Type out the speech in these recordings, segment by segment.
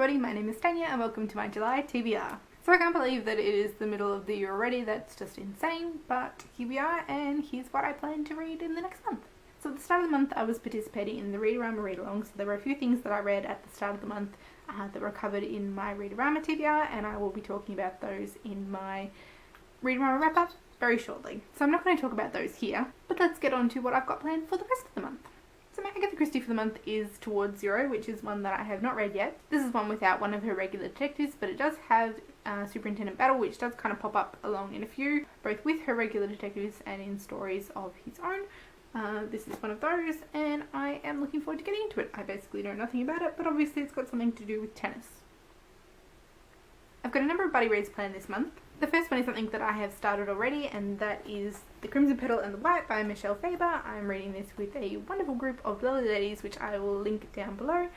everybody, my name is Tanya and welcome to my July TBR. So I can't believe that it is the middle of the year already, that's just insane, but here we are and here's what I plan to read in the next month. So at the start of the month I was participating in the Read-Along Read-Along, so there were a few things that I read at the start of the month that were covered in my Read-A-Rama TBR, and I will be talking about those in my Read-A-Rama wrap-up very shortly. So I'm not going to talk about those here, but let's get on to what I've got planned for the rest of the month. So my Agatha Christie for the month is Towards Zero, which is one that I have not read yet. This is one without one of her regular detectives, but it does have Superintendent Petal, which does kind of pop up along in a few, both with her regular detectives and in stories of his own. This is one of those, and I am looking forward to getting into it. I basically know nothing about it, but obviously it's got something to do with tennis. I've got a number of buddy reads planned this month. The first one is something that I have started already, and that is The Crimson Petal and the White by Michelle Faber. I'm reading this with a wonderful group of lovely ladies, which I will link down below,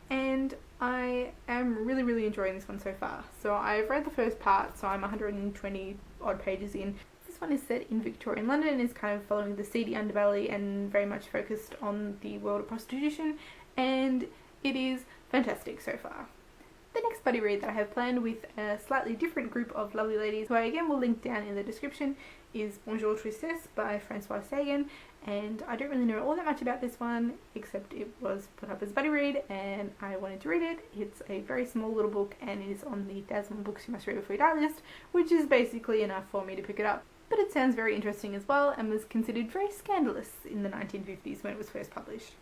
and I am really enjoying this one so far. So I've read the first part, so I'm 120 odd pages in. This one is set in Victorian London and is kind of following the seedy underbelly and very much focused on the world of prostitution, and it is fantastic so far. The next buddy read that I have planned with a slightly different group of lovely ladies, who I again will link down in the description, is Bonjour, Tristesse by Francoise Sagan, and I don't really know all that much about this one except it was put up as a buddy read and I wanted to read it. It's a very small little book and it is on the 1,000 books you must read before you die list, which is basically enough for me to pick it up. But it sounds very interesting as well and was considered very scandalous in the 1950s when it was first published.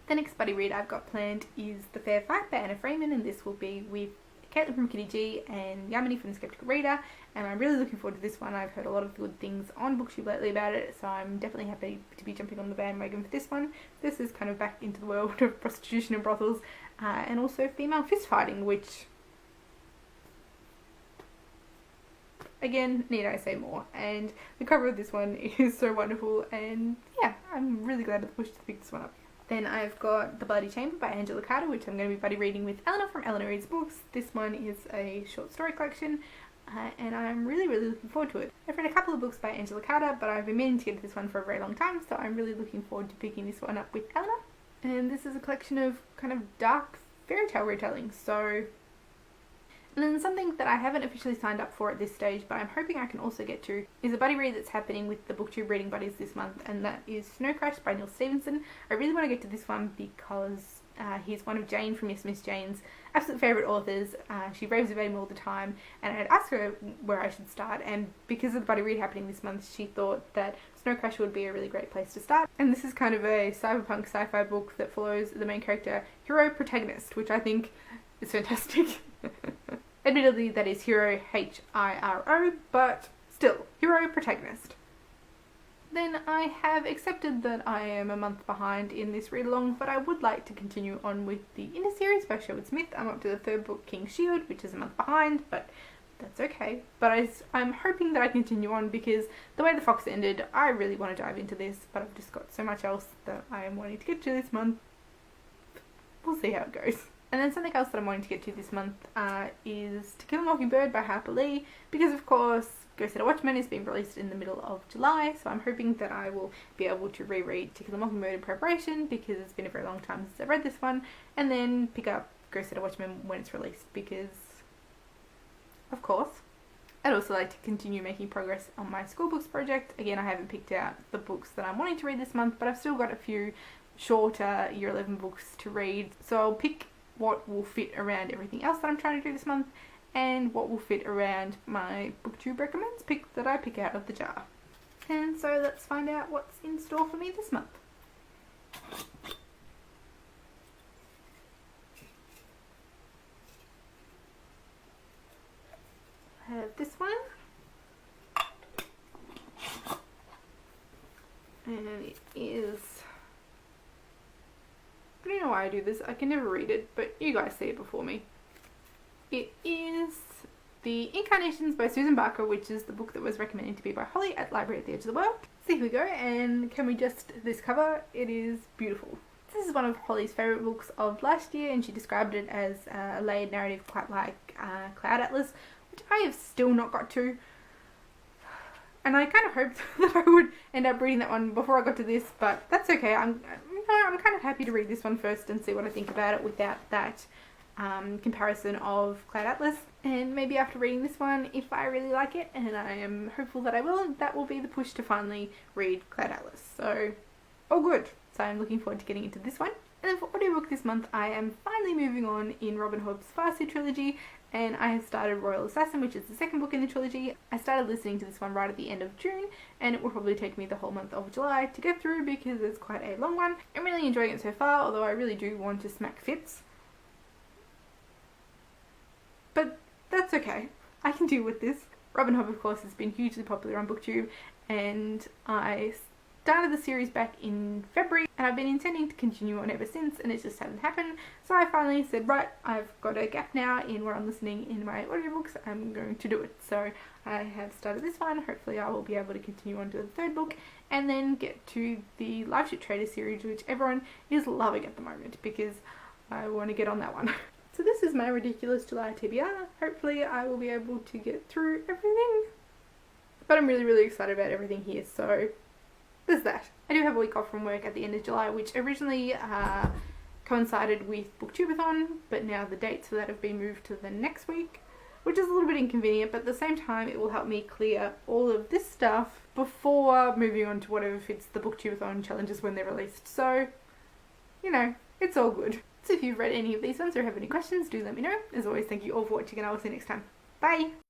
The next buddy read I've got planned is The Fair Fight by Anna Freeman, and this will be with Caitlin from Kitty G and Yamini from The Skeptical Reader, and I'm really looking forward to this one. I've heard a lot of good things on BookTube lately about it, so I'm definitely happy to be jumping on the bandwagon for this one. This is kind of back into the world of prostitution and brothels, and also female fist fighting, which, again, need I say more? And the cover of this one is so wonderful, and yeah, I'm really glad that I pushed to pick this one up. Then I've got The Bloody Chamber by Angela Carter, which I'm going to be buddy reading with Eleanor from Eleanor Reads Books. This one is a short story collection, and I'm really looking forward to it. I've read a couple of books by Angela Carter, but I've been meaning to get to this one for a very long time, so I'm really looking forward to picking this one up with Eleanor. And this is a collection of kind of dark fairy tale retellings, so... And then something that I haven't officially signed up for at this stage, but I'm hoping I can also get to, is a buddy read that's happening with the BookTube Reading Buddies this month, and that is Snow Crash by Neil Stevenson. I really want to get to this one because he's one of Jane from Yes Miss Jane's absolute favourite authors. She raves about him all the time, and I had asked her where I should start, and because of the buddy read happening this month, she thought that Snow Crash would be a really great place to start. And this is kind of a cyberpunk sci-fi book that follows the main character, hero protagonist, which I think is fantastic. Admittedly, that is hero H-I-R-O, but still, hero protagonist. Then I have accepted that I am a month behind in this read-along, but I would like to continue on with the Inda series by Sherwood Smith. I'm up to the third book, King's Shield, which is a month behind, but that's okay. But I'm hoping that I continue on because the way The Fox ended, I really want to dive into this, but I've just got so much else that I am wanting to get to this month. We'll see how it goes. And then something else that I'm wanting to get to this month is To Kill a Mockingbird by Harper Lee, because of course Go Set a Watchman is being released in the middle of July, so I'm hoping that I will be able to reread To Kill a Mockingbird in preparation, because it's been a very long time since I've read this one, and then pick up Go Set a Watchman when it's released, because of course. I'd also like to continue making progress on my school books project. Again, I haven't picked out the books that I'm wanting to read this month, but I've still got a few shorter Year 11 books to read, so I'll pick what will fit around everything else that I'm trying to do this month, and what will fit around my BookTube recommends pick that I pick out of the jar. And so let's find out what's in store for me this month. I have this one, and it is... I don't know why I do this, I can never read it, but you guys see it before me. It is The Incarnations by Susan Barker, which is the book that was recommended to me by Holly at Library at the Edge of the World. So here we go, and can we just, this cover, it is beautiful. This is one of Holly's favourite books of last year, and she described it as a layered narrative quite like Cloud Atlas, which I have still not got to. And I kind of hoped that I would end up reading that one before I got to this, but that's okay. I'm kind of happy to read this one first and see what I think about it without that comparison of Cloud Atlas, and maybe after reading this one, if I really like it, and I am hopeful that I will, that will be the push to finally read Cloud Atlas. So, all good. So I'm looking forward to getting into this one. And then for audiobook this month, I am finally moving on in Robin Hobb's Farseer trilogy, and I have started Royal Assassin, which is the second book in the trilogy. I started listening to this one right at the end of June, and it will probably take me the whole month of July to get through because it's quite a long one. I'm really enjoying it so far, although I really do want to smack Fitz. But that's okay. I can deal with this. Robin Hobb, of course, has been hugely popular on BookTube, and I started the series back in February, and I've been intending to continue on ever since, and it just hasn't happened. So I finally said, right, I've got a gap now in where I'm listening in my audiobooks, I'm going to do it. So I have started this one. Hopefully I will be able to continue on to the third book, and then get to the Live Ship Trader series, which everyone is loving at the moment, because I want to get on that one. So this is my ridiculous July TBR. Hopefully I will be able to get through everything. But I'm really, really excited about everything here, so there's that. I do have a week off from work at the end of July, which originally coincided with Booktubeathon, but now the dates for that have been moved to the next week, which is a little bit inconvenient, but at the same time it will help me clear all of this stuff before moving on to whatever fits the Booktubeathon challenges when they're released. So, you know, it's all good. So if you've read any of these ones or have any questions, do let me know. As always, thank you all for watching, and I will see you next time. Bye!